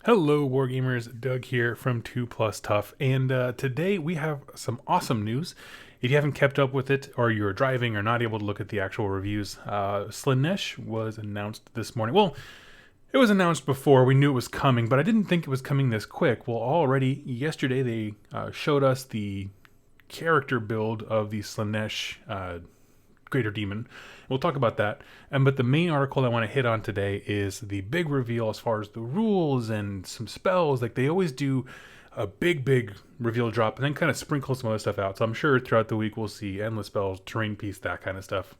Hello, Wargamers. Doug here from 2 Plus Tough, and today we have some awesome news. If you haven't kept up with it, or you're driving or not able to look at the actual reviews, Slaanesh was announced this morning. Well, it was announced before. We knew it was coming, but I didn't think it was coming this quick. Well, already yesterday they showed us the character build of the Slaanesh Greater Demon. We'll talk about that. But the main article I want to hit on today is the big reveal as far as the rules and some spells. Like they always do a big reveal drop and then kind of sprinkle some other stuff out. So I'm sure throughout the week we'll see endless spells, terrain piece, that kind of stuff.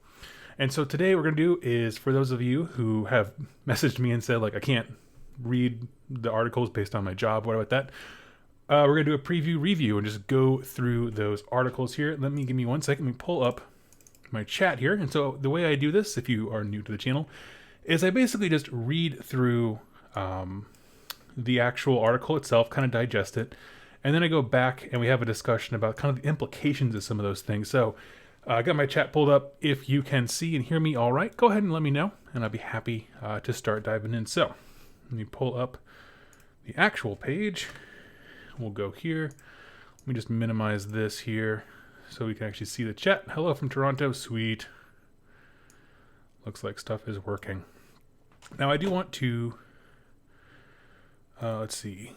And so today what we're going to do is, for those of you who have messaged me and said, like, I can't read the articles based on my job, what about that? We're going to do a preview review and just go through those articles here. Give me 1 second. Let me pull up my chat here. And so the way I do this, if you are new to the channel, is I basically just read through the actual article itself, kind of digest it, and then I go back and we have a discussion about kind of the implications of some of those things. So I got my chat pulled up. If you can see and hear me all right, go ahead and let me know, and I'll be happy to start diving in. So let me pull up the actual page. We'll go here. Let me just minimize this here so we can actually see the chat. Hello from Toronto. Sweet. Looks like stuff is working. Now I do want to, let's see,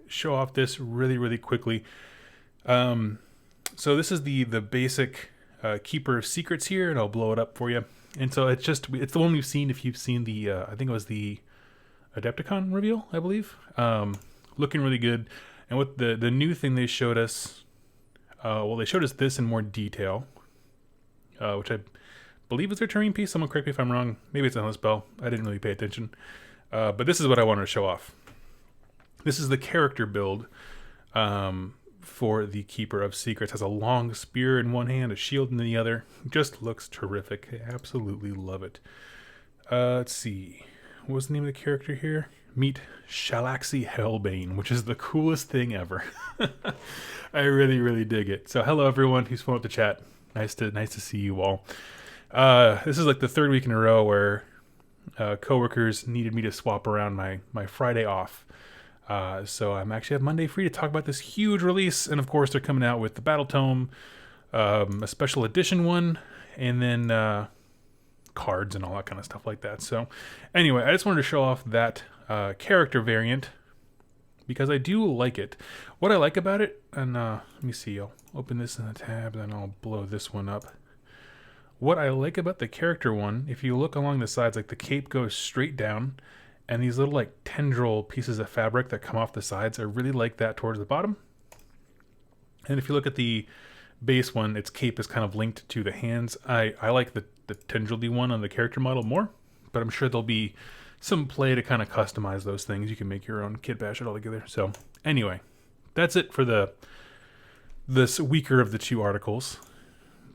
show off this really quickly. So this is the basic Keeper of Secrets here, and I'll blow it up for you. And so it's the one we've seen if you've seen the, I think it was the Adepticon reveal, I believe. Looking really good. And what the new thing they showed us, they showed us this in more detail, which I believe is their terrain piece. Someone correct me if I'm wrong. Maybe it's another spell. I didn't really pay attention. But this is what I wanted to show off. This is the character build for the Keeper of Secrets. Has a long spear in one hand, a shield in the other. Just looks terrific. I absolutely love it. Let's see. What was the name of the character here? Meet Shalaxi Hellbane, which is the coolest thing ever. I really dig it. So hello everyone who's phoned up the chat. Nice to see you all. This is like the third week in a row where coworkers needed me to swap around my Friday off. So I'm actually have Monday free to talk about this huge release. And of course they're coming out with the Battle Tome, a special edition one, and then cards and all that kind of stuff like that. So anyway, I just wanted to show off that character variant because I do like it. What I like about it, and let me see, I'll open this in the tab, then I'll blow this one up. What I like about the character one, if you look along the sides, like the cape goes straight down, and these little like tendril pieces of fabric that come off the sides, I really like that towards the bottom. And if you look at the base one, its cape is kind of linked to the hands. I like the tendril-y one on the character model more, but I'm sure there'll be some play to kind of customize those things. You can make your own kit bash it all together. So anyway, that's it for this weaker of the two articles.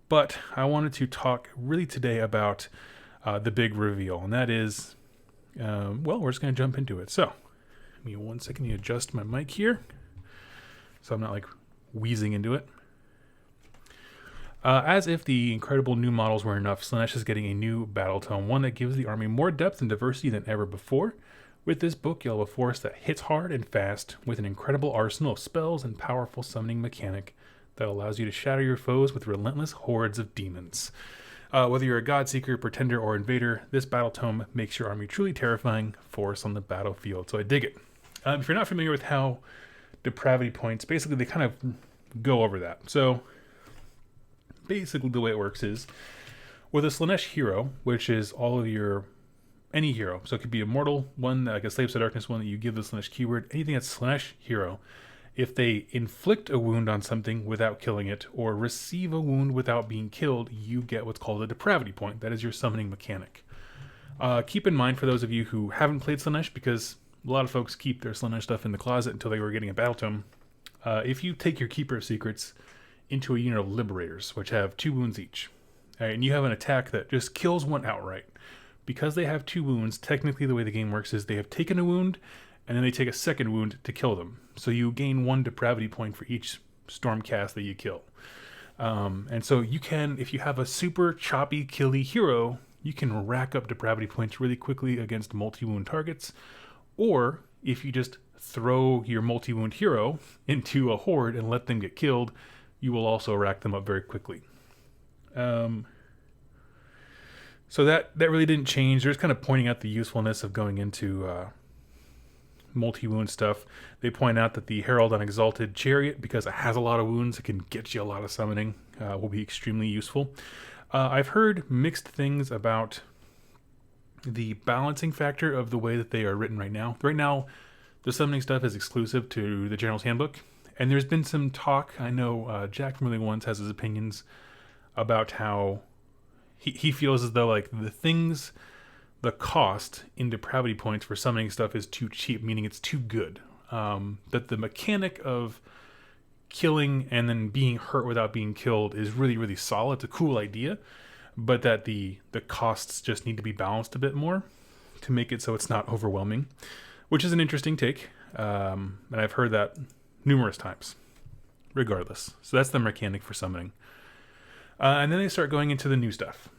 But I wanted to talk really today about the big reveal, and that is, we're just going to jump into it. So give me 1 second to adjust my mic here so I'm not like wheezing into it. As if the incredible new models were enough, Slaanesh is getting a new battle tome, one that gives the army more depth and diversity than ever before. With this book, you'll have a force that hits hard and fast, with an incredible arsenal of spells and powerful summoning mechanic that allows you to shatter your foes with relentless hordes of demons. Whether you're a Godseeker, Pretender, or Invader, this battle tome makes your army truly terrifying force on the battlefield. So I dig it. If you're not familiar with how depravity points, basically they kind of go over that. So basically the way it works is, with a Slaanesh hero, which is all of any hero, so it could be a mortal one, like a Slaves to Darkness one that you give the Slaanesh keyword, anything that's Slaanesh hero, if they inflict a wound on something without killing it, or receive a wound without being killed, you get what's called a depravity point. That is your summoning mechanic. Keep in mind, for those of you who haven't played Slaanesh, because a lot of folks keep their Slaanesh stuff in the closet until they were getting a battle tome, if you take your Keeper of Secrets into a unit of Liberators, which have 2 wounds each, and you have an attack that just kills one outright, because they have 2 wounds, technically the way the game works is they have taken a wound, and then they take a second wound to kill them. So you gain 1 depravity point for each Stormcast that you kill. And so you can, if you have a super choppy, killy hero, you can rack up depravity points really quickly against multi-wound targets. Or if you just throw your multi-wound hero into a horde and let them get killed, you will also rack them up very quickly. So that really didn't change. They're just kind of pointing out the usefulness of going into multi-wound stuff. They point out that the Herald on Exalted Chariot, because it has a lot of wounds, it can get you a lot of summoning, will be extremely useful. I've heard mixed things about the balancing factor of the way that they are written right now. Right now, the summoning stuff is exclusive to the General's Handbook, and there's been some talk. I know Jack from Moving Ones has his opinions about how he feels as though like the cost in depravity points for summoning stuff is too cheap, meaning it's too good. That the mechanic of killing and then being hurt without being killed is really, really solid. It's a cool idea, but that the costs just need to be balanced a bit more to make it so it's not overwhelming, which is an interesting take. And I've heard that numerous times, regardless. So that's the mechanic for summoning. And then they start going into the new stuff.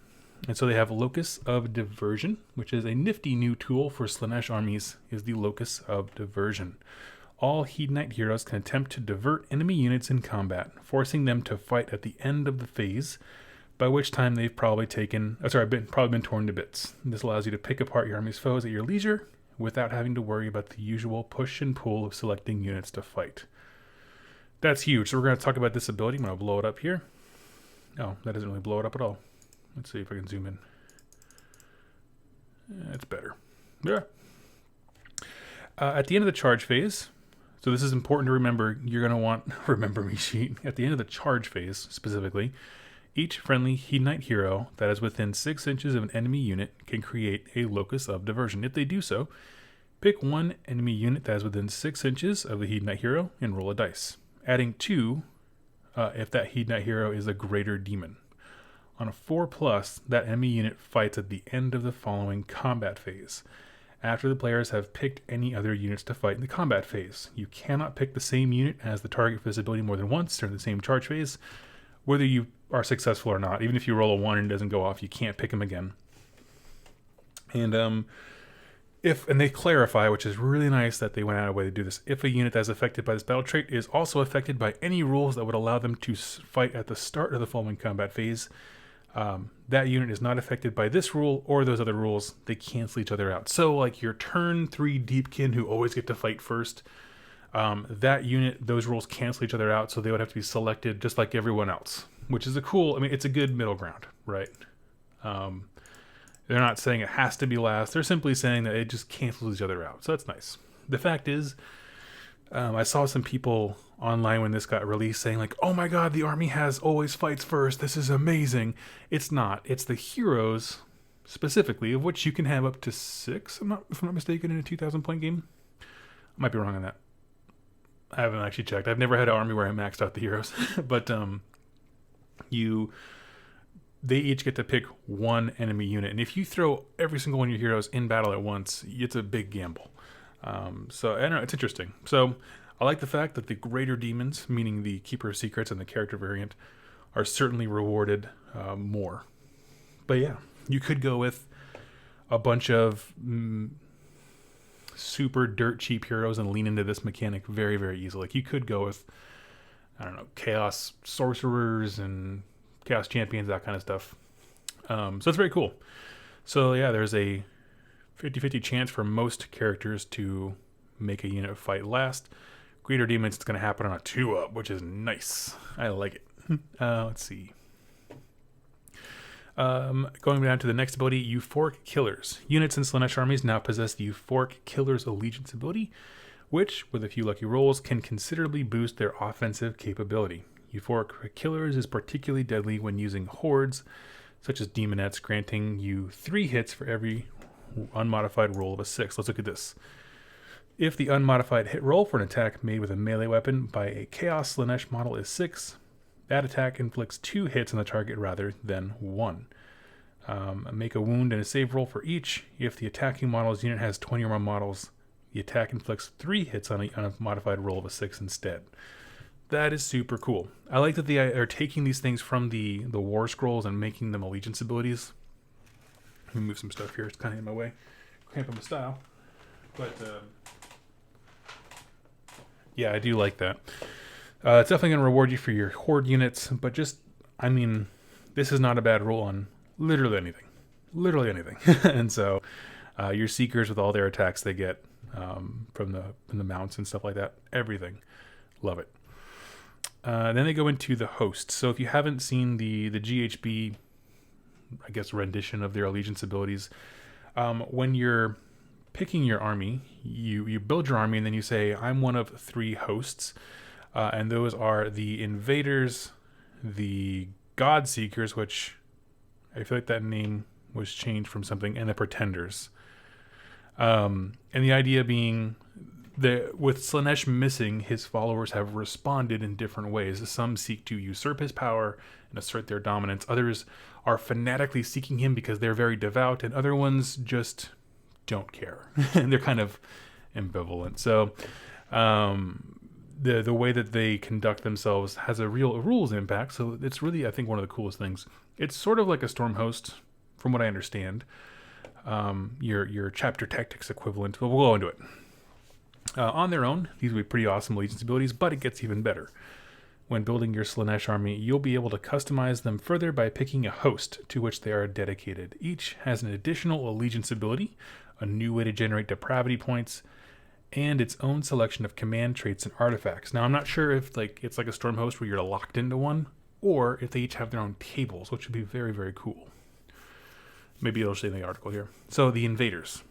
And so they have Locus of Diversion, which is a nifty new tool for Slaanesh armies, is the Locus of Diversion. All Hedonite heroes can attempt to divert enemy units in combat, forcing them to fight at the end of the phase, by which time they've probably been torn to bits. This allows you to pick apart your army's foes at your leisure, without having to worry about the usual push and pull of selecting units to fight. That's huge. So we're going to talk about this ability. I'm going to blow it up here. Oh, that doesn't really blow it up at all. Let's see if I can zoom in. That's better. Yeah. At the end of the charge phase, so this is important to remember, you're going to want remember me sheet. At the end of the charge phase, specifically, each friendly Hedonite hero that is within 6 inches of an enemy unit can create a Locus of Diversion. If they do so, pick one enemy unit that is within 6 inches of the Hedonite hero and roll a dice, adding 2 if that Hedonite hero is a greater demon. On a 4+, that enemy unit fights at the end of the following combat phase, after the players have picked any other units to fight in the combat phase. You cannot pick the same unit as the target for this ability more than once during the same charge phase, whether you are successful or not. Even if you roll a 1 and it doesn't go off, you can't pick him again. And they clarify, which is really nice that they went out of the way to do this, if a unit that is affected by this battle trait is also affected by any rules that would allow them to fight at the start of the following combat phase, that unit is not affected by this rule or those other rules. They cancel each other out. So like your turn 3 Deepkin who always get to fight first, that unit, those rules cancel each other out, so they would have to be selected just like everyone else, which is it's a good middle ground, right? They're not saying it has to be last. They're simply saying that it just cancels each other out. So that's nice. The fact is, I saw some people online when this got released saying like, oh my god, the army has always fights first. This is amazing. It's not. It's the heroes, specifically, of which you can have up to 6, if I'm not mistaken, in a 2,000 point game. I might be wrong on that. I haven't actually checked. I've never had an army where I maxed out the heroes. But they each get to pick one enemy unit. And if you throw every single one of your heroes in battle at once, it's a big gamble. So I don't know, it's interesting. So I like the fact that the greater demons, meaning the Keeper of Secrets and the character variant, are certainly rewarded more. But yeah, you could go with a bunch of super dirt cheap heroes and lean into this mechanic very, very easily. Like you could go with, I don't know, Chaos Sorcerers and Chaos Champions, that kind of stuff. So it's very cool. So yeah, there's a 50-50 chance for most characters to make a unit fight last. Greater Demons, it's going to happen on a 2-up, which is nice. I like it. Let's see. Going down to the next ability, Euphoric Killers. Units in Slaanesh armies now possess the Euphoric Killers Allegiance ability, which, with a few lucky rolls, can considerably boost their offensive capability. Euphoric Killers is particularly deadly when using hordes, such as Demonettes, granting you 3 hits for every unmodified roll of a 6. Let's look at this. If the unmodified hit roll for an attack made with a melee weapon by a Chaos Slaanesh model is 6, that attack inflicts 2 hits on the target rather than 1. Make a wound and a save roll for each. If the attacking model's unit has 20 or more models, the attack inflicts 3 hits on a modified roll of a 6 instead. That is super cool. I like that they are taking these things from the War Scrolls and making them allegiance abilities. Let me move some stuff here. It's kind of in my way. Cramping my style. But Yeah, I do like that. It's definitely going to reward you for your horde units, but just, I mean, this is not a bad rule on literally anything. Literally anything. And so your Seekers with all their attacks they get from the mounts and stuff like that, everything. Love it. Then they go into the host. So if you haven't seen the GHB, I guess, rendition of their allegiance abilities, when you're picking your army, you build your army and then you say, I'm one of 3 hosts. And those are the Invaders, the God Seekers, which I feel like that name was changed from something, and the Pretenders. And the idea being that with Slaanesh missing, his followers have responded in different ways. Some seek to usurp his power and assert their dominance. Others are fanatically seeking him because they're very devout, and other ones just don't care. And they're kind of ambivalent. So the way that they conduct themselves has a real rules impact. So it's really, I think, one of the coolest things. It's sort of like a storm host, from what I understand. Your chapter tactics equivalent, but we'll go into it. On their own, these will be pretty awesome allegiance abilities, but it gets even better. When building your Slaanesh army, you'll be able to customize them further by picking a host to which they are dedicated. Each has an additional allegiance ability, a new way to generate depravity points, and its own selection of command traits and artifacts. Now, I'm not sure if it's like a storm host where you're locked into one, or if they each have their own tables, which would be very, very cool. Maybe it'll say in the article here. So the Invaders.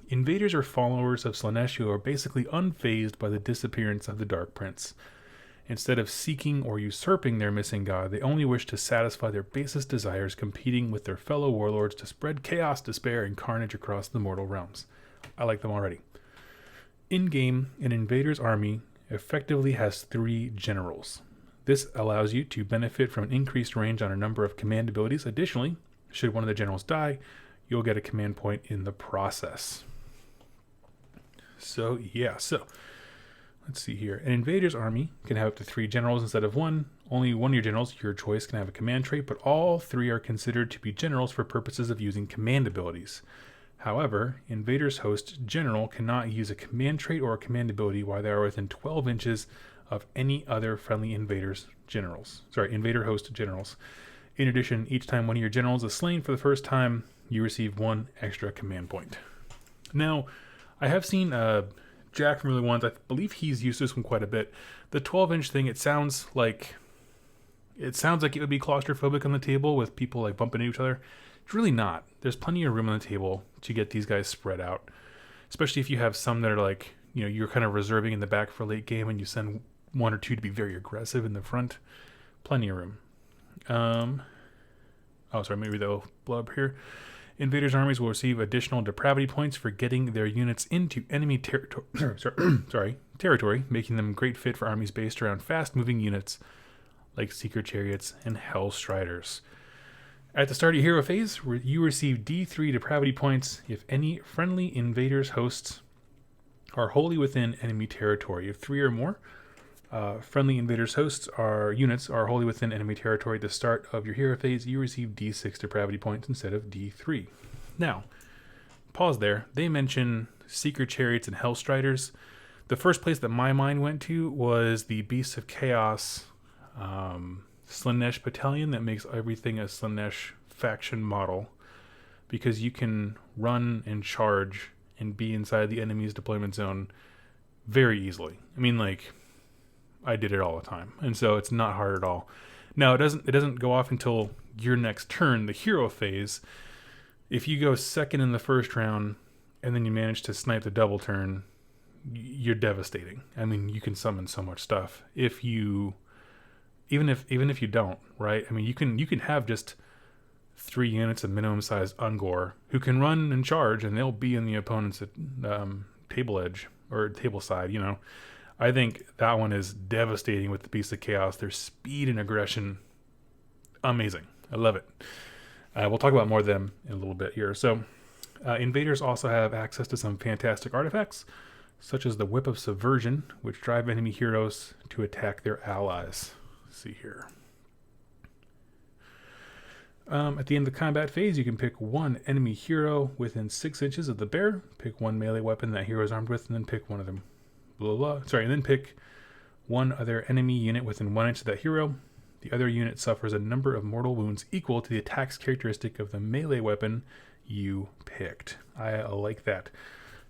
Invaders are followers of Slaanesh who are basically unfazed by the disappearance of the Dark Prince. Instead of seeking or usurping their missing god, they only wish to satisfy their basest desires, competing with their fellow warlords to spread chaos, despair, and carnage across the mortal realms. I like them already. In-game, an Invaders army effectively has 3 generals. This allows you to benefit from an increased range on a number of command abilities. Additionally, should one of the generals die, you'll get a command point in the process. So let's see here. An Invaders army can have up to 3 generals instead of 1. Only one of your generals, your choice, can have a command trait, but all 3 are considered to be generals for purposes of using command abilities. However, Invaders Host General cannot use a command trait or a command ability while they are within 12 inches of any other friendly Invader Host Generals. In addition, each time one of your generals is slain for the first time, you receive 1 extra command point. Now, I have seen Jack from Really Ones. I believe he's used this one quite a bit. The 12-inch thing, it sounds like it would be claustrophobic on the table with people like bumping into each other. It's really not. There's plenty of room on the table to get these guys spread out, especially if you have some that are like, you're kind of reserving in the back for late game and you send 1 or 2 to be very aggressive in the front. Plenty of room. Maybe they'll blow up here. Invaders armies will receive additional depravity points for getting their units into enemy territory, making them a great fit for armies based around fast-moving units like Seeker Chariots and Hell Striders. At the start of your hero phase, you receive D3 depravity points if any friendly Invaders hosts are wholly within enemy territory. If 3 or more friendly Invaders hosts units are wholly within enemy territory at the start of your hero phase, you receive D6 depravity points instead of D3. Now, pause there. They mention Seeker Chariots and Hell Striders. The first place that my mind went to was the Beasts of Chaos Slaanesh Battalion that makes everything a Slaanesh faction model, because you can run and charge and be inside the enemy's deployment zone very easily. I mean, I did it all the time, and so it's not hard at all. Now, it doesn't go off until your next turn, the hero phase. If you go second in the first round and then you manage to snipe the double turn, you're devastating. I mean, you can summon so much stuff. Even if you don't, right? I mean, you can have just 3 units of minimum size Ungor who can run and charge, and they'll be in the opponent's table edge or table side. I think that one is devastating with the Beasts of Chaos. Their speed and aggression, amazing. I love it. We'll talk about more of them in a little bit here. So, Invaders also have access to some fantastic artifacts, such as the Whip of Subversion, which drive enemy heroes to attack their allies. Let's see here. At the end of the combat phase, you can pick 1 enemy hero within 6 inches of the bear, pick 1 melee weapon that hero is armed with, and then pick one of them blah, blah, blah. Sorry, and then pick one other enemy unit within 1 inch of that hero. The other unit suffers a number of mortal wounds equal to the attack's characteristic of the melee weapon you picked. I like that.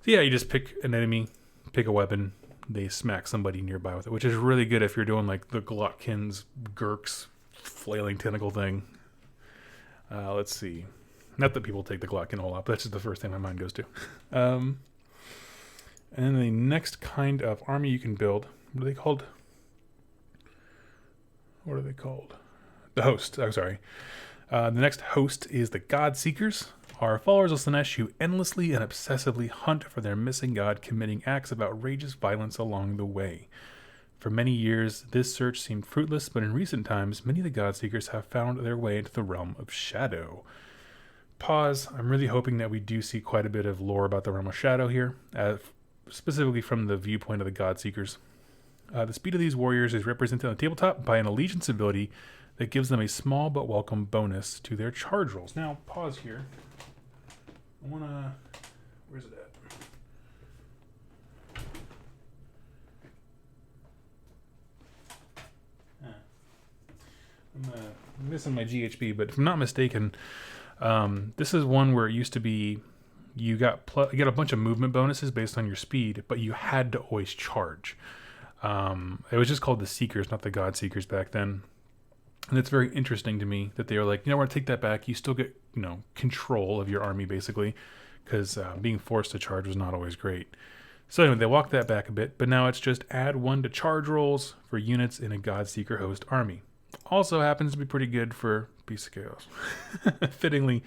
So yeah, you just pick an enemy, pick a weapon, they smack somebody nearby with it, which is really good if you're doing like the Glotkin's Gurk's flailing tentacle thing. Let's see. Not that people take the Glotkin a lot, but that's just the first thing my mind goes to. And then the next kind of army you can build, what are they called? What are they called? The Host. Oh, sorry. The next host is the God Seekers, are followers of Slaanesh who endlessly and obsessively hunt for their missing god, committing acts of outrageous violence along the way. For many years, this search seemed fruitless, but in recent times, many of the God Seekers have found their way into the realm of Shadow. Pause. I'm really hoping that we do see quite a bit of lore about the realm of Shadow here, specifically from the viewpoint of the God Seekers. The speed of these warriors is represented on the tabletop by an allegiance ability that gives them a small but welcome bonus to their charge rolls. Now, pause here. I want to... Where's it at? I'm missing my GHB, but if I'm not mistaken, this is one where it used to be you got a bunch of movement bonuses based on your speed, but you had to always charge. It was just called the Seekers, not the God Seekers back then. And it's very interesting to me that they were like, we're going to take that back. You still get, control of your army, basically, because being forced to charge was not always great. So anyway, they walked that back a bit, but now it's just add 1 to charge rolls for units in a God Seeker host army. Also happens to be pretty good for Beast of Chaos. Fittingly,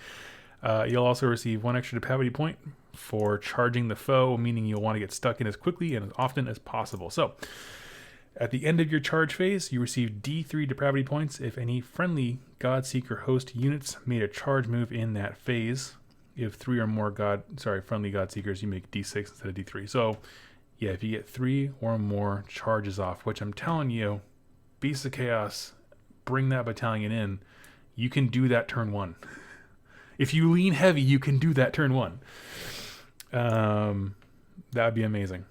you'll also receive 1 extra depravity point for charging the foe, meaning you'll want to get stuck in as quickly and as often as possible. So, at the end of your charge phase, you receive D3 depravity points if any friendly God Seeker host units made a charge move in that phase. If 3 or more friendly God Seekers, you make D6 instead of D3. So, yeah, if you get 3 or more charges off, which I'm telling you, Beasts of Chaos, bring that battalion in, you can do that turn 1. If you lean heavy, you can do that turn 1. That'd be amazing.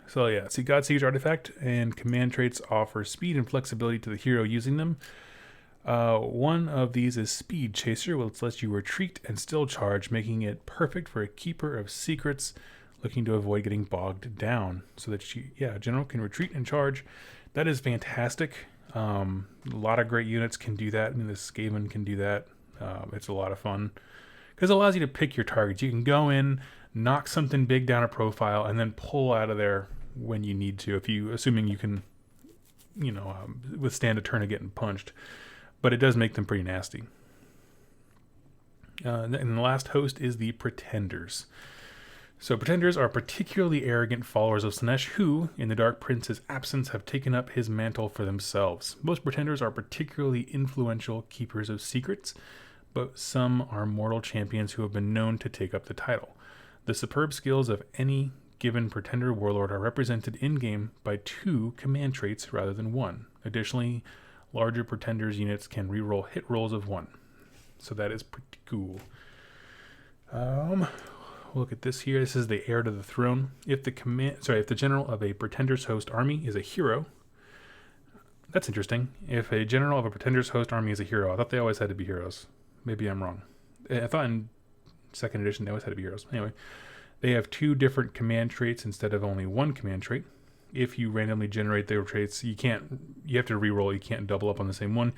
So yeah, see, God Seekers Artifact and command traits offer speed and flexibility to the hero using them. One of these is Speed Chaser, which lets you retreat and still charge, making it perfect for a keeper of secrets looking to avoid getting bogged down. So that general can retreat and charge. That is fantastic. A lot of great units can do that. I mean, the Skaven can do that. It's a lot of fun because it allows you to pick your targets. You can go in, knock something big down a profile, and then pull out of there when you need to, assuming you can, withstand a turn of getting punched. But it does make them pretty nasty. And the last host is the Pretenders. So Pretenders are particularly arrogant followers of Slaanesh who, in the Dark Prince's absence, have taken up his mantle for themselves. Most Pretenders are particularly influential keepers of secrets, but some are mortal champions who have been known to take up the title. The superb skills of any given Pretender Warlord are represented in-game by 2 command traits rather than 1. Additionally, larger Pretenders units can reroll hit rolls of 1. So that is pretty cool. Look at this here. This is the heir to the throne. If the general of a Pretender's host army is a hero, that's interesting. If a general of a Pretender's host army is a hero, I thought they always had to be heroes. Maybe I'm wrong. I thought in 2nd edition they always had to be heroes. Anyway, they have 2 different command traits instead of only 1 command trait. If you randomly generate their traits, you have to reroll. You can't double up on the same one.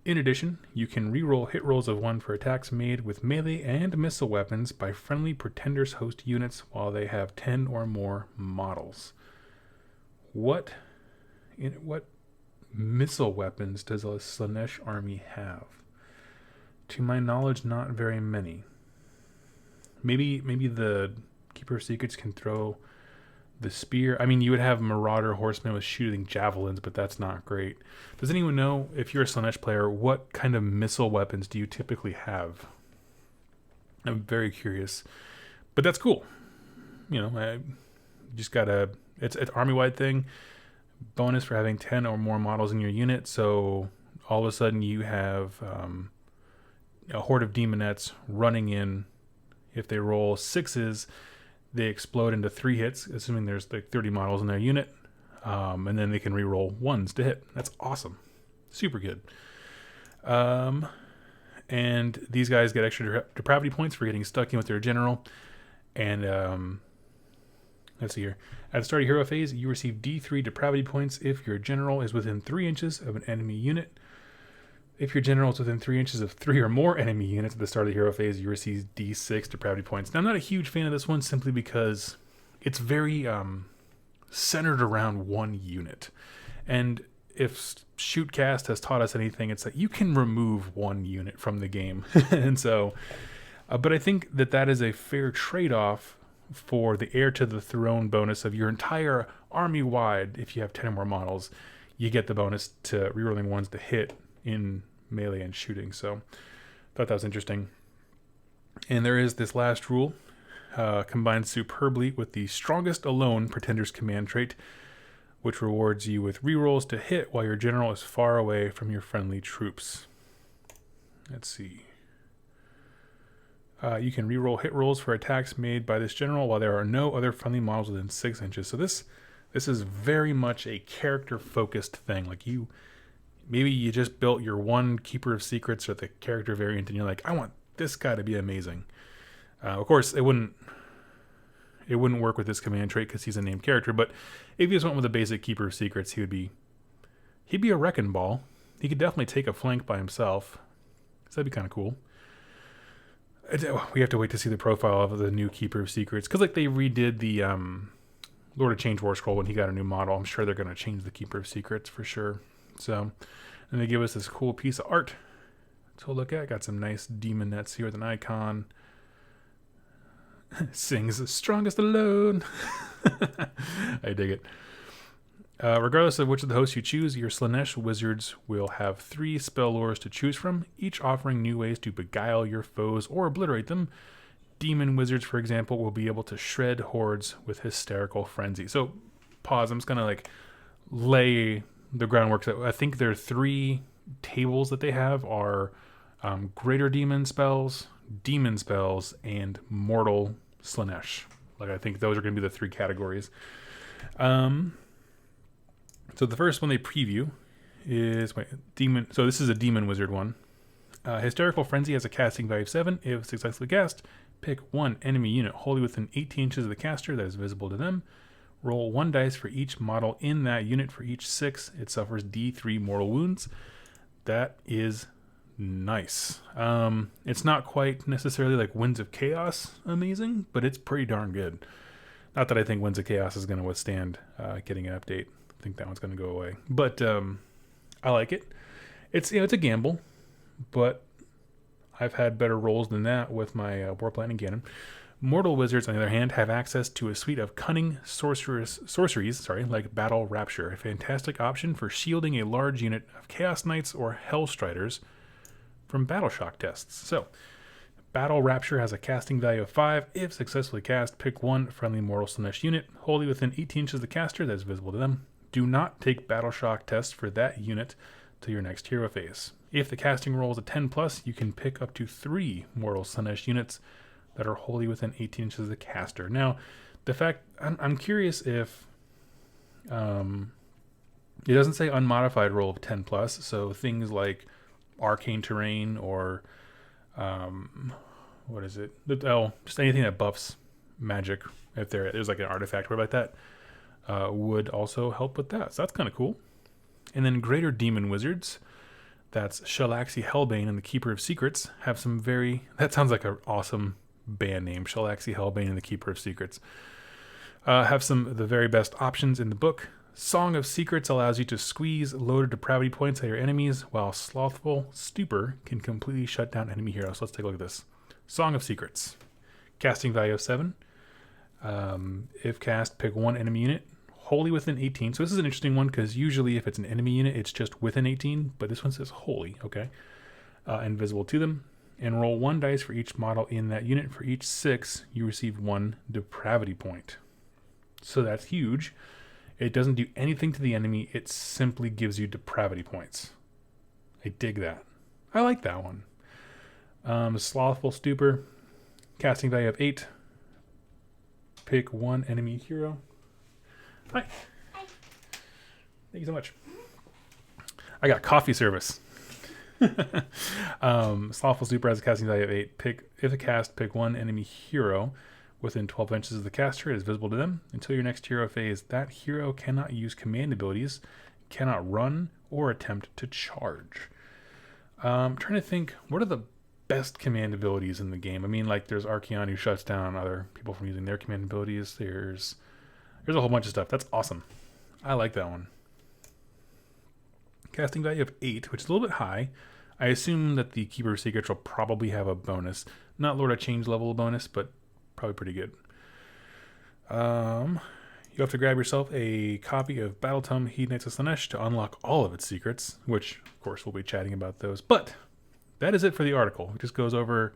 In addition, you can reroll hit rolls of 1 for attacks made with melee and missile weapons by friendly Pretender's host units while they have 10 or more models. What missile weapons does a Slaanesh army have? To my knowledge, not very many. Maybe the Keeper of Secrets can throw the spear. I mean, you would have Marauder Horsemen with shooting javelins, but that's not great. Does anyone know, if you're a Slaanesh player, what kind of missile weapons do you typically have? I'm very curious. But that's cool. I just got it's an army-wide thing. Bonus for having 10 or more models in your unit, so all of a sudden you have a horde of demonettes running in. If they roll 6s, they explode into 3 hits, assuming there's like 30 models in their unit. And then they can reroll 1s to hit. That's awesome. Super good. And these guys get extra depravity points for getting stuck in with their general. And let's see here. At the start of hero phase, you receive D3 depravity points if your general is within 3 inches of an enemy unit. If your general is within 3 inches of 3 or more enemy units at the start of the hero phase, you receive D6 depravity points. Now, I'm not a huge fan of this one simply because it's very centered around one unit. And if Shootcast has taught us anything, it's that you can remove one unit from the game. And so, but I think that is a fair trade-off for the heir to the throne bonus of your entire army wide. If you have 10 or more models, you get the bonus to rerolling 1s to hit in melee and shooting. So thought that was interesting. And there is this last rule, combined superbly with the strongest alone Pretender's command trait, which rewards you with rerolls to hit while your general is far away from your friendly troops. Let's see. You can reroll hit rolls for attacks made by this general while there are no other friendly models within 6 inches. So this is very much a character-focused thing. Like maybe you just built your one Keeper of Secrets or the character variant, and you're like, I want this guy to be amazing. Of course, it wouldn't work with this command trait because he's a named character. But if you just went with a basic Keeper of Secrets, he'd be a wrecking ball. He could definitely take a flank by himself. So that'd be kind of cool. We have to wait to see the profile of the new Keeper of Secrets, because like they redid the Lord of Change War Scroll when he got a new model. I'm sure they're going to change the Keeper of Secrets for sure. So, and they give us this cool piece of art to look at. Got some nice demon nets here with an icon. Sings strongest alone. I dig it. Regardless of which of the hosts you choose, your Slaanesh wizards will have 3 spell lures to choose from, each offering new ways to beguile your foes or obliterate them. Demon wizards, for example, will be able to shred hordes with hysterical frenzy. So, pause. I'm just going to like lay the groundwork. I think there are 3 tables that they have are greater demon spells, and mortal Slaanesh. Like I think those are going to be the 3 categories. So the first one they preview is demon. So this is a demon wizard one. Hysterical Frenzy has a casting value of 7. If successfully cast, pick 1 enemy unit wholly within 18 inches of the caster that is visible to them. Roll 1 dice for each model in that unit. For each 6, it suffers D3 mortal wounds. That is nice. It's not quite necessarily like Winds of Chaos amazing, but it's pretty darn good. Not that I think Winds of Chaos is going to withstand getting an update. I think that one's going to go away. But I like it. It's it's a gamble, but I've had better rolls than that with my War Planning Cannon. Mortal Wizards, on the other hand, have access to a suite of cunning sorceries, like Battle Rapture, a fantastic option for shielding a large unit of Chaos Knights or Hellstriders from battle shock tests. So, Battle Rapture has a casting value of 5. If successfully cast, pick 1 friendly mortal Slaanesh unit wholly within 18 inches of the caster that is visible to them. Do not take battle shock tests for that unit till your next hero phase. If the casting roll is a 10+, you can pick up to 3 mortal Slaanesh units that are wholly within 18 inches of the caster. Now, the fact I'm curious if it doesn't say unmodified roll of 10+, so things like arcane terrain or what is it? Just anything that buffs magic. If there's like an artifact or like that, would also help with that. So that's kind of cool. And then Greater Demon Wizards, that's Shalaxi Hellbane and the Keeper of Secrets, have some that sounds like an awesome band name, Shalaxi Hellbane and the Keeper of Secrets. Have some of the very best options in the book. Song of Secrets allows you to squeeze loaded depravity points at your enemies, while Slothful Stupor can completely shut down enemy heroes. Let's take a look at this. Song of Secrets. Casting value of 7. If cast, pick 1 enemy unit wholly within 18. So this is an interesting one because usually if it's an enemy unit, it's just within 18, but this one says wholly, okay? Invisible to them. And roll 1 dice for each model in that unit. For each 6, you receive 1 depravity point. So that's huge. It doesn't do anything to the enemy. It simply gives you depravity points. I dig that. I like that one. Slothful Stupor. Casting value of 8. pick one enemy hero. Hi. Thank you so much. I got coffee service. Slothful Super has a casting value of 8. If a cast, pick one enemy hero within 12 inches of the caster. It is visible to them until your next hero phase. That hero cannot use command abilities, cannot run, or attempt to charge. I'm trying to think, what are the best command abilities in the game? I mean, like, there's Archeon who shuts down other people from using their command abilities. There's a whole bunch of stuff. That's awesome. I like that one. Casting value of 8, which is a little bit high. I assume that the Keeper of Secrets will probably have a bonus. Not Lord of Change level bonus, but probably pretty good. You have to grab yourself a copy of Battletome Hedonites of Slaanesh to unlock all of its secrets, which, of course, we'll be chatting about those. But that is it for the article. It just goes over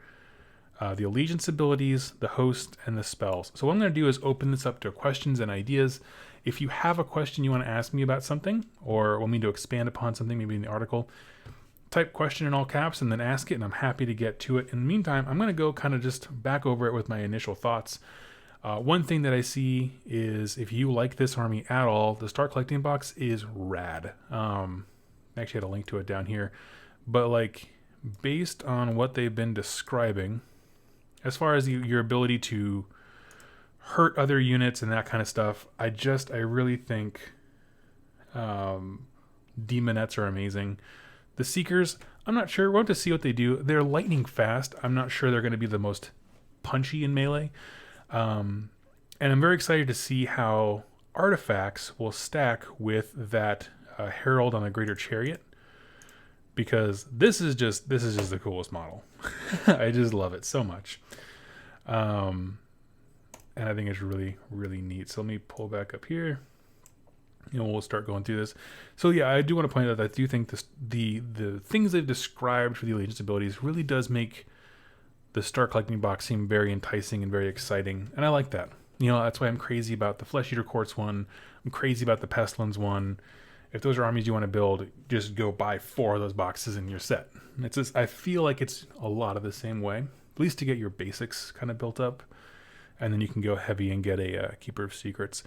the allegiance abilities, the host, and the spells. So what I'm going to do is open this up to questions and ideas. If you have a question you want to ask me about something, or want me to expand upon something maybe in the article, type question in all caps and then ask it, and I'm happy to get to it. In the meantime, I'm going to go kind of just back over it with my initial thoughts. One thing that I see is if you like this army at all, the Start Collecting box is rad. I actually had a link to it down here. But like, based on what they've been describing, as far as your ability to hurt other units and that kind of stuff, I really think Demonettes are amazing. The Seekers, I'm not sure. We'll have to see what they do. They're lightning fast. I'm not sure they're going to be the most punchy in melee. And I'm very excited to see how artifacts will stack with that Herald on a Greater Chariot, because this is just the coolest model. I just love it so much. And I think it's really, really neat. So let me pull back up here. We'll start going through this. So yeah, I do want to point out that I do think the things they've described for the allegiance abilities really does make the Start Collecting box seem very enticing and very exciting. And I like that. That's why I'm crazy about the Flesh Eater Quartz one. I'm crazy about the Pestilence one. If those are armies you want to build, just go buy 4 of those boxes and you're set. It's just, I feel like it's a lot of the same way, at least to get your basics kind of built up. And then you can go heavy and get a Keeper of Secrets.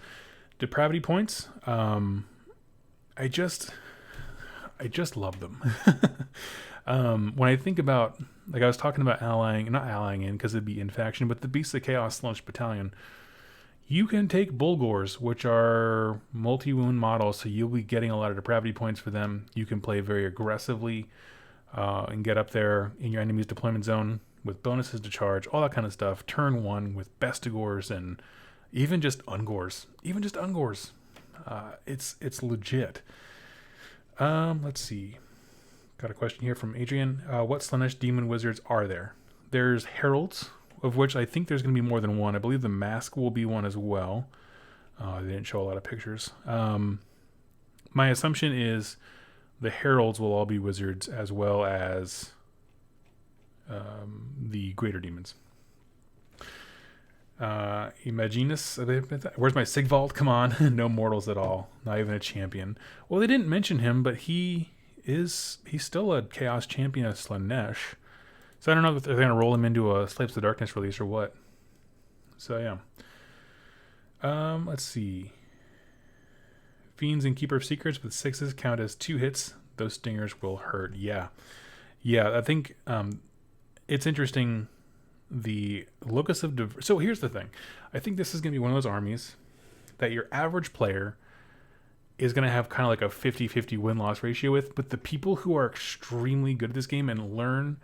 Depravity points. I just love them. When I think about, like I was talking about not allying in because it'd be in faction, but the Beasts of Chaos Slaanesh Battalion, you can take Bulgors, which are multi-wound models, so you'll be getting a lot of depravity points for them. You can play very aggressively and get up there in your enemy's deployment zone with bonuses to charge, all that kind of stuff. Turn 1 with Bestigors and even just Ungors. It's legit. Let's see. Got a question here from Adrian. What Slaanesh demon wizards are there? There's Heralds, of which I think there's going to be more than one. I believe the Mask will be one as well. They didn't show a lot of pictures. My assumption is the Heralds will all be wizards, as well as the greater demons. Imaginus, where's my Sigvald? Come on. No mortals at all. Not even a champion. Well, they didn't mention him, but he's still a chaos champion of Slaanesh. So I don't know if they're going to roll him into a Slaves of Darkness release or what. So yeah. Let's see. Fiends and Keeper of Secrets with 6s count as 2 hits. Those stingers will hurt. Yeah. I think it's interesting. The Locus of Diversion. So here's the thing. I think this is going to be one of those armies that your average player is going to have kind of like a 50-50 win-loss ratio with, but the people who are extremely good at this game and learn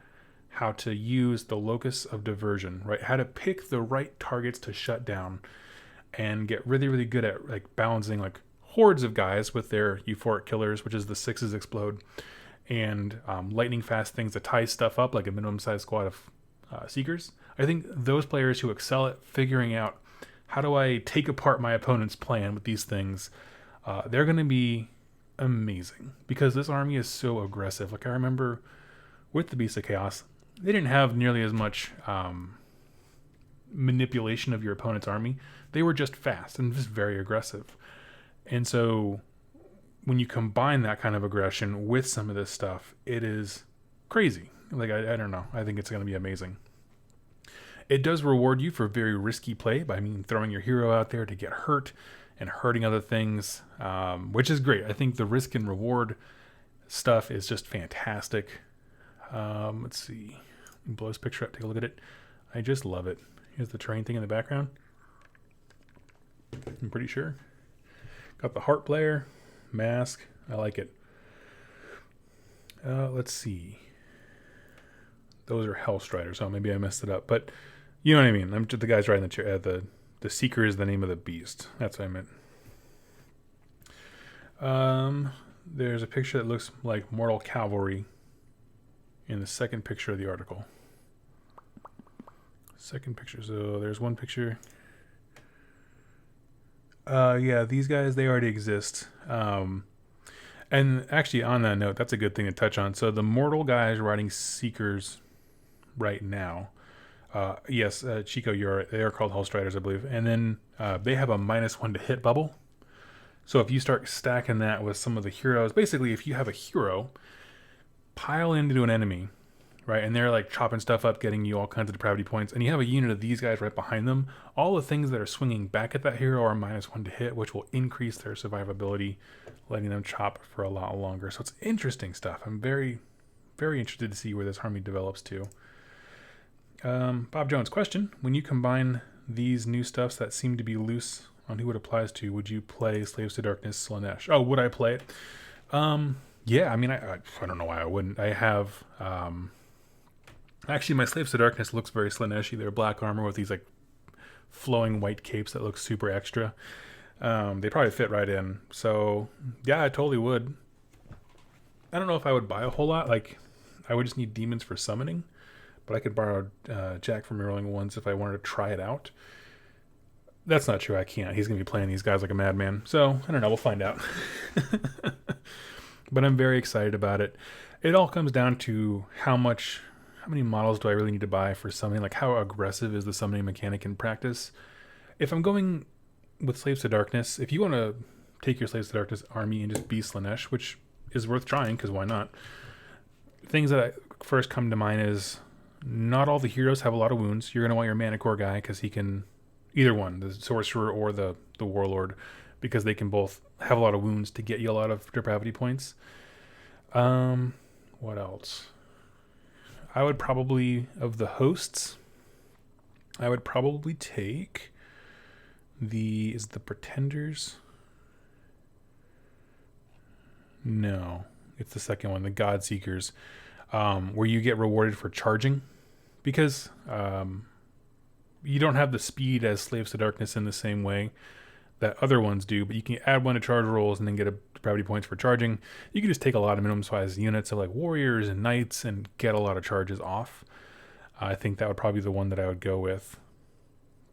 how to use the Locus of Diversion, right? How to pick the right targets to shut down and get really, really good at like balancing like hordes of guys with their Euphoric Killers, which is the 6s explode, and lightning fast things that tie stuff up like a minimum size squad of Seekers. I think those players who excel at figuring out how do I take apart my opponent's plan with these things, they're going to be amazing, because this army is so aggressive. Like I remember with the Beast of Chaos, they didn't have nearly as much manipulation of your opponent's army. They were just fast and just very aggressive. And so when you combine that kind of aggression with some of this stuff, it is crazy. Like, I don't know. I think it's going to be amazing. It does reward you for very risky play by throwing your hero out there to get hurt and hurting other things, which is great. I think the risk and reward stuff is just fantastic. Let's see. Blow this picture up. Take a look at it. I just love it. Here's the terrain thing in the background. I'm pretty sure. Got the heart player, mask. I like it. Let's see. Those are Hellstriders, so maybe I messed it up. But you know what I mean. I'm just the guys riding the chair. The Seeker is the name of the beast. That's what I meant. There's a picture that looks like Mortal Cavalry in the second picture of the article. Second picture. So there's one picture. Yeah, these guys, they already exist. And actually, on that note, that's a good thing to touch on. So the Mortal guys riding Seekers right now. Yes, Chico, you're right. They are called Hellstriders, I believe. And then they have a -1 to hit bubble. So if you start stacking that with some of the heroes, basically if you have a hero pile into an enemy, right, and they're like chopping stuff up, getting you all kinds of depravity points, and you have a unit of these guys right behind them, all the things that are swinging back at that hero are -1 to hit, which will increase their survivability, letting them chop for a lot longer. So it's interesting stuff. I'm very, very interested to see where this army develops to. Bob Jones, question. When you combine these new stuffs that seem to be loose on who it applies to, would you play Slaves to Darkness Slaanesh? Oh, would I play it? Yeah, I mean, I don't know why I wouldn't. I have... Actually, my Slaves to Darkness looks very Slaanesh-y. They're black armor with these like flowing white capes that look super extra. They probably fit right in. So, yeah, I totally would. I don't know if I would buy a whole lot. Like, I would just need demons for summoning. But I could borrow Jack from Rolling Ones if I wanted to try it out. That's not true. I can't. He's going to be playing these guys like a madman. So, I don't know. We'll find out. But I'm very excited about it. It all comes down to how many models do I really need to buy for summoning? Like, how aggressive is the summoning mechanic in practice? If I'm going with Slaves to Darkness, if you want to take your Slaves to Darkness army and just be Slaanesh, which is worth trying, because why not? Things that first come to mind is not all the heroes have a lot of wounds. You're going to want your Manicore guy, because he can... Either one, the Sorcerer or the Warlord, because they can both have a lot of wounds to get you a lot of depravity points. What else? I would probably, of the hosts, I would probably take is the Pretenders? No, it's the second one, the God Seekers, where you get rewarded for charging, because you don't have the speed as Slaves to Darkness in the same way that other ones do, but you can add 1 to charge rolls and then get a depravity points for charging. You can just take a lot of minimum size units of like warriors and knights and get a lot of charges off. I think that would probably be the one that I would go with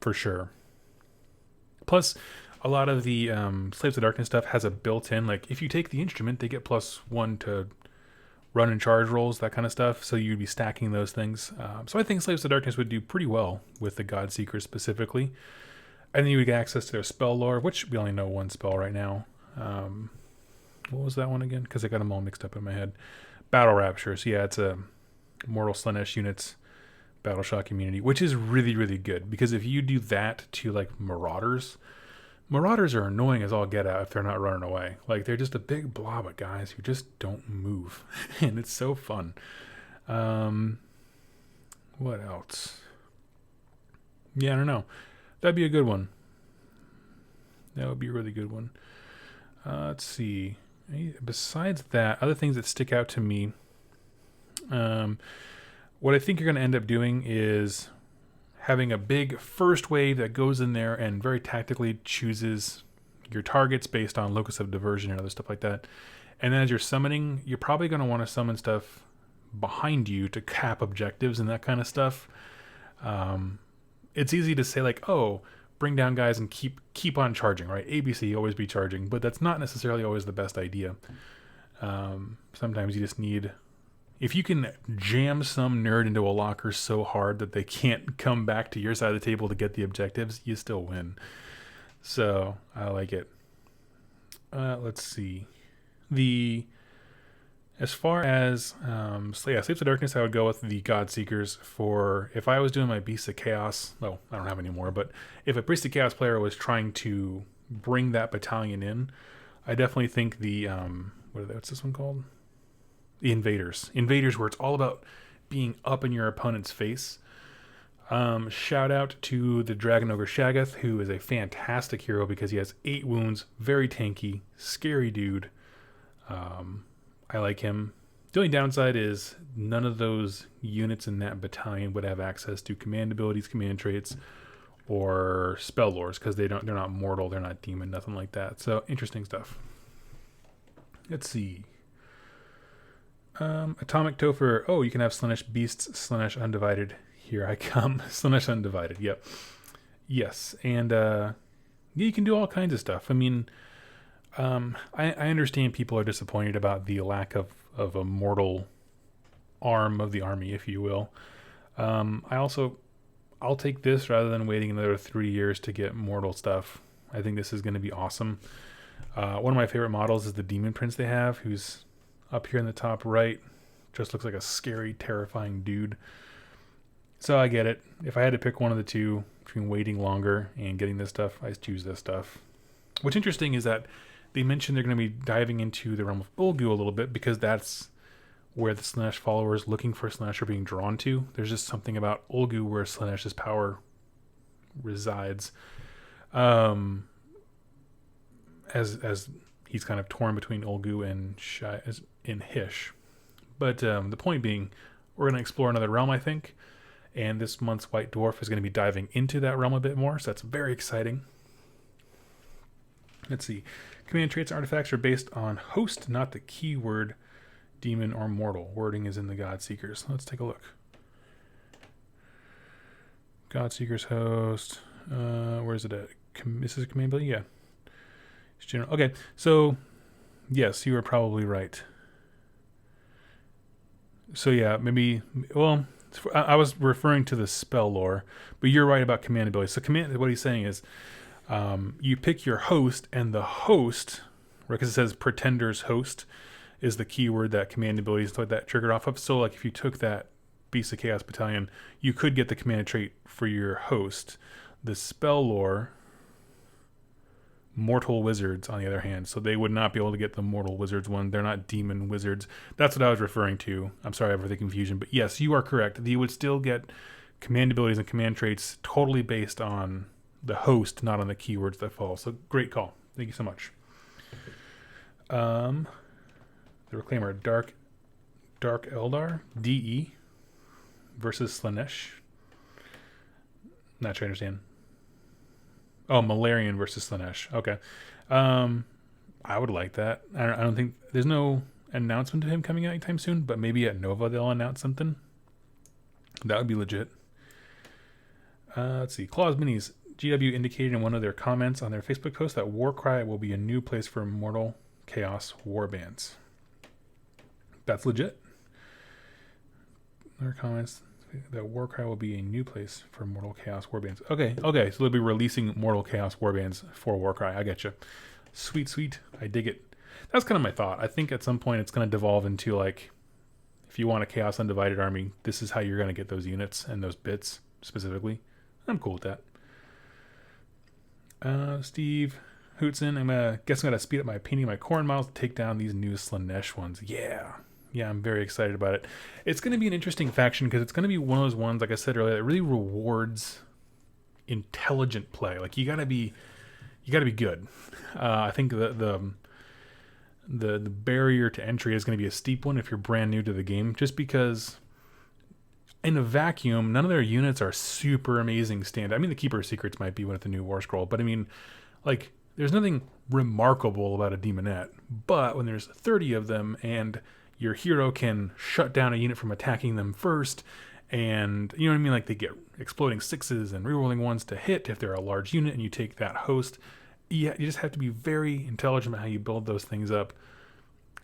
for sure. Plus, a lot of the Slaves to Darkness stuff has a built-in, like if you take the instrument, they get +1 to run and charge rolls, that kind of stuff. So you'd be stacking those things. So I think Slaves to Darkness would do pretty well with the God Seekers specifically. And then you would get access to their spell lore, which we only know 1 spell right now. What was that one again? Because I got them all mixed up in my head. Battle Rapture. So yeah, it's a Mortal Slaanesh units Battle Shock immunity, which is really, really good. Because if you do that to like Marauders are annoying as all get out if they're not running away. Like, they're just a big blob of guys who just don't move. And it's so fun. What else? Yeah, I don't know. That'd be a good one. That would be a really good one. Let's see. Besides that, other things that stick out to me. What I think you're going to end up doing is having a big first wave that goes in there and very tactically chooses your targets based on Locus of Diversion and other stuff like that. And then as you're summoning, you're probably going to want to summon stuff behind you to cap objectives and that kind of stuff. It's easy to say like, oh, bring down guys and keep on charging, right? ABC, always be charging, but that's not necessarily always the best idea. Sometimes you just need... If you can jam some nerd into a locker so hard that they can't come back to your side of the table to get the objectives, you still win. So, I like it. Let's see. As far as Slaves of Darkness, I would go with the God Seekers. For if I was doing my Beasts of Chaos, well, I don't have any more, but if a Beasts of Chaos player was trying to bring that battalion in, I definitely think the what's this one called? The Invaders. Invaders, where it's all about being up in your opponent's face. Shout out to the Dragon Ogre Shaggoth, who is a fantastic hero because he has 8 wounds, very tanky, scary dude. I like him. The only downside is none of those units in that battalion would have access to command abilities, command traits, or spell lores because they're not mortal, they're not demon, nothing like that. So interesting stuff. Let's see. Atomic Topher. Oh, you can have Slaanesh Beasts, Slaanesh Undivided. Here I come. Slaanesh Undivided. Yep. Yes, and yeah, you can do all kinds of stuff. I mean, I understand people are disappointed about the lack of a mortal arm of the army, if you will. I'll take this rather than waiting another 3 years to get mortal stuff. I think this is going to be awesome. One of my favorite models is the Demon Prince they have, who's up here in the top right. Just looks like a scary, terrifying dude. So I get it. If I had to pick one of the two between waiting longer and getting this stuff, I choose this stuff. What's interesting is that they mentioned they're going to be diving into the realm of Ulgu a little bit because that's where the Slaanesh followers looking for Slaanesh are being drawn to. There's just something about Ulgu where Slaanesh's power resides. As he's kind of torn between Ulgu and Hysh. But the point being, we're going to explore another realm, I think. And this month's White Dwarf is going to be diving into that realm a bit more. So that's very exciting. Let's see. Command traits and artifacts are based on host, not the keyword demon or mortal. Wording is in the God Seekers. Let's take a look. God Seekers host. Where is it at? This is a command ability? Yeah. It's general. Okay. So, yes, you are probably right. So, yeah, maybe... Well, I was referring to the spell lore, but you're right about command ability. So, what he's saying is... you pick your host, and the host, because it says Pretender's Host, is the keyword that command abilities like that triggered off of. So, like, if you took that Beast of Chaos Battalion, you could get the command trait for your host. The spell lore, Mortal Wizards, on the other hand, so they would not be able to get the Mortal Wizards one. They're not demon wizards. That's what I was referring to. I'm sorry for the confusion, but yes, you are correct. You would still get command abilities and command traits totally based on the host, not on the keywords that fall. So great call. Thank you so much. The Reclaimer, Dark Eldar, DE versus Slaanesh. Not sure I understand. Oh, Malarian versus Slaanesh. Okay. I would like that. I don't think there's no announcement of him coming out anytime soon, but maybe at Nova they'll announce something. That would be legit. Let's see. Claws Minis. GW indicated in one of their comments on their Facebook post that Warcry will be a new place for Mortal Chaos warbands. That's legit. Their comments that Warcry will be a new place for Mortal Chaos warbands. Okay, so they'll be releasing Mortal Chaos warbands for Warcry. I get you. Sweet. I dig it. That's kind of my thought. I think at some point it's going to devolve into, like, if you want a Chaos Undivided army, this is how you're going to get those units and those bits specifically. I'm cool with that. Steve Hootson, I'm guessing I'm going to speed up my painting my corn models to take down these new Slaanesh ones. Yeah, I'm very excited about it. It's going to be an interesting faction because it's going to be one of those ones, like I said earlier, that really rewards intelligent play. Like, you got to be good. I think the barrier to entry is going to be a steep one if you're brand new to the game, just because in a vacuum, none of their units are super amazing standard. I mean, the Keeper of Secrets might be one at the new War Scroll, but I mean, like, there's nothing remarkable about a Demonette. But when there's 30 of them and your hero can shut down a unit from attacking them first, and you know what I mean? Like, they get exploding 6s and rerolling 1s to hit if they're a large unit and you take that host. Yeah, you just have to be very intelligent about how you build those things up,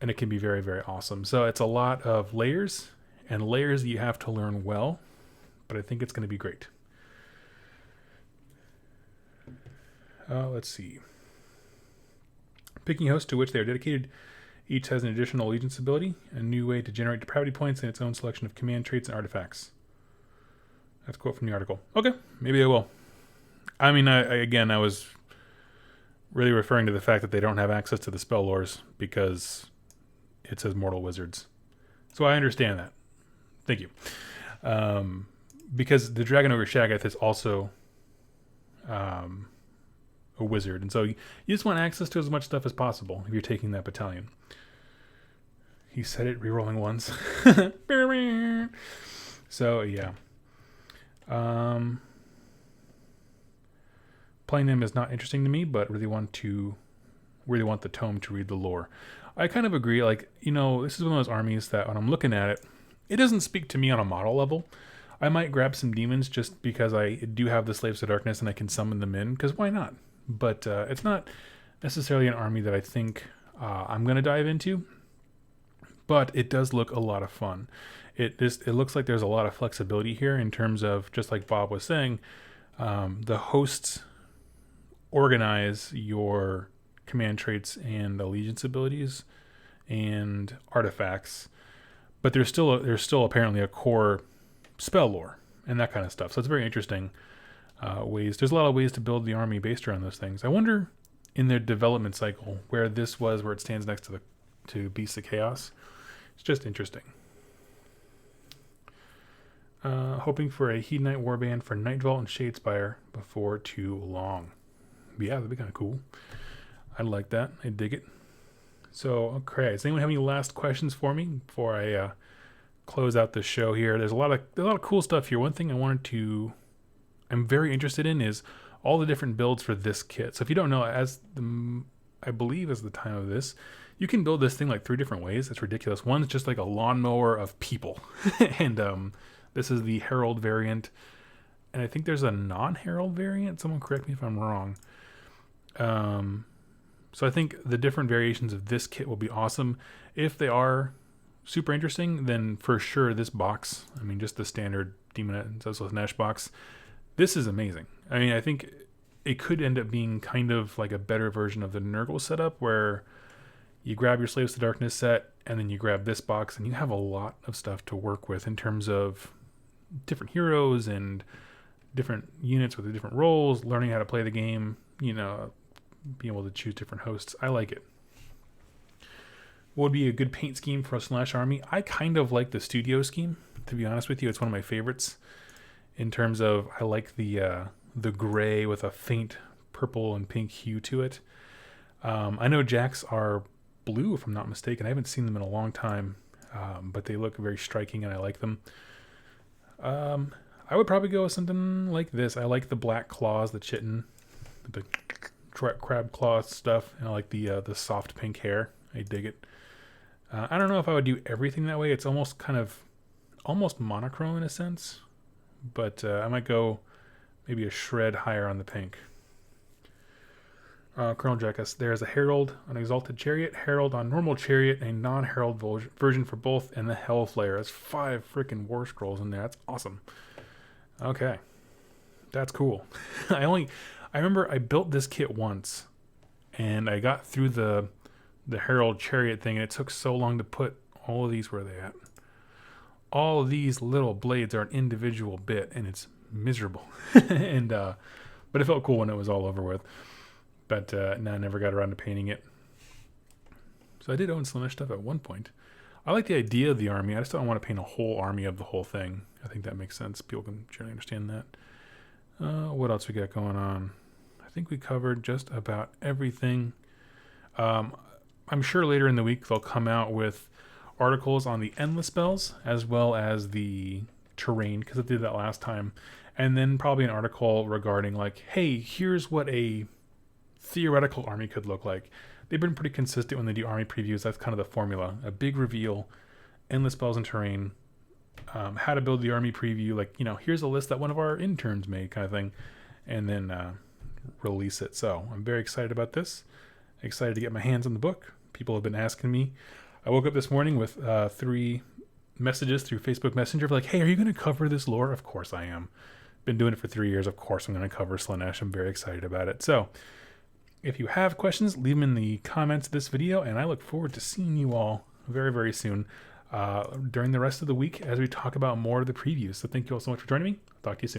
and it can be very, very awesome. So it's a lot of layers, and layers that you have to learn well, but I think it's going to be great. Let's see. Picking hosts to which they are dedicated Each has an additional allegiance ability, a new way to generate depravity points, and its own selection of command traits and artifacts. That's a quote from the article. Okay, maybe I will. I mean, I was really referring to the fact that they don't have access to the spell lores because it says mortal wizards. So I understand that. Thank you. Because the Dragon Ogre Shaggoth is also a wizard. And so you just want access to as much stuff as possible if you're taking that battalion. He said it, rerolling ones. So, yeah. Playing them is not interesting to me, but really want the tome to read the lore. I kind of agree. Like, this is one of those armies that when I'm looking at it, it doesn't speak to me on a model level. I might grab some demons just because I do have the Slaves of Darkness and I can summon them in, because why not? But it's not necessarily an army that I think I'm going to dive into, but it does look a lot of fun. It looks like there's a lot of flexibility here in terms of, just like Bob was saying, the hosts organize your command traits and allegiance abilities and artifacts, but there's still apparently a core spell lore and that kind of stuff. So it's very interesting ways. There's a lot of ways to build the army based around those things. I wonder in their development cycle where it stands next to Beasts of Chaos. It's just interesting. Hoping for a Hedonite warband for Night Vault and Shadespire before too long. Yeah, that'd be kind of cool. I'd like that. I dig it. So, okay. Does anyone have any last questions for me before I close out the show here? There's a lot of cool stuff here. One thing I'm very interested in is all the different builds for this kit. So if you don't know, I believe as the time of this, you can build this thing like 3 different ways. It's ridiculous. One's just like a lawnmower of people. And this is the Herald variant. And I think there's a non-Herald variant. Someone correct me if I'm wrong. So I think the different variations of this kit will be awesome. If they are super interesting, then for sure this box, I mean, just the standard Demon Slaanesh box, this is amazing. I mean, I think it could end up being kind of like a better version of the Nurgle setup where you grab your Slaves to Darkness set and then you grab this box and you have a lot of stuff to work with in terms of different heroes and different units with the different roles, learning how to play the game, being able to choose different hosts. I like it. What would be a good paint scheme for a Slaanesh army? I kind of like the studio scheme, to be honest with you. It's one of my favorites in terms of I like the gray with a faint purple and pink hue to it. I know Jacks are blue, if I'm not mistaken. I haven't seen them in a long time, but they look very striking and I like them. I would probably go with something like this. I like the black claws, the chitin, the crab claw stuff, and I like the soft pink hair. I dig it. I don't know if I would do everything that way. It's almost monochrome in a sense, but I might go maybe a shred higher on the pink. Colonel Jackus, there's a Herald on Exalted Chariot, Herald on Normal Chariot, a non-Herald version for both, and the Hellflayer. That's 5 freaking War Scrolls in there. That's awesome. Okay. That's cool. I remember I built this kit once, and I got through the Herald Chariot thing, and it took so long to put all of these, where are they at? All of these little blades are an individual bit, and it's miserable. But it felt cool when it was all over with. But no, I never got around to painting it. So I did own Slaanesh stuff at one point. I like the idea of the army. I just don't want to paint a whole army of the whole thing. I think that makes sense. People can generally understand that. What else we got going on? I think we covered just about everything. I'm sure later in the week they'll come out with articles on the endless spells as well as the terrain, because I did that last time. And then probably an article regarding like, hey, here's what a theoretical army could look like. They've been pretty consistent when they do army previews. That's kind of the formula. A big reveal, endless spells and terrain, how to build the army preview, like, here's a list that one of our interns made, kind of thing, and then release it. So I'm very excited about this. Excited to get my hands on the book. People have been asking me. I woke up this morning with 3 messages through Facebook Messenger like, hey, are you going to cover this lore? Of course I am. Been doing it for 3 years. Of course I'm going to cover Slaanesh. I'm very excited about it. So If you have questions, leave them in the comments of this video, and I look forward to seeing you all very, very soon during the rest of the week as we talk about more of the previews. So thank you all so much for joining me. Talk to you soon.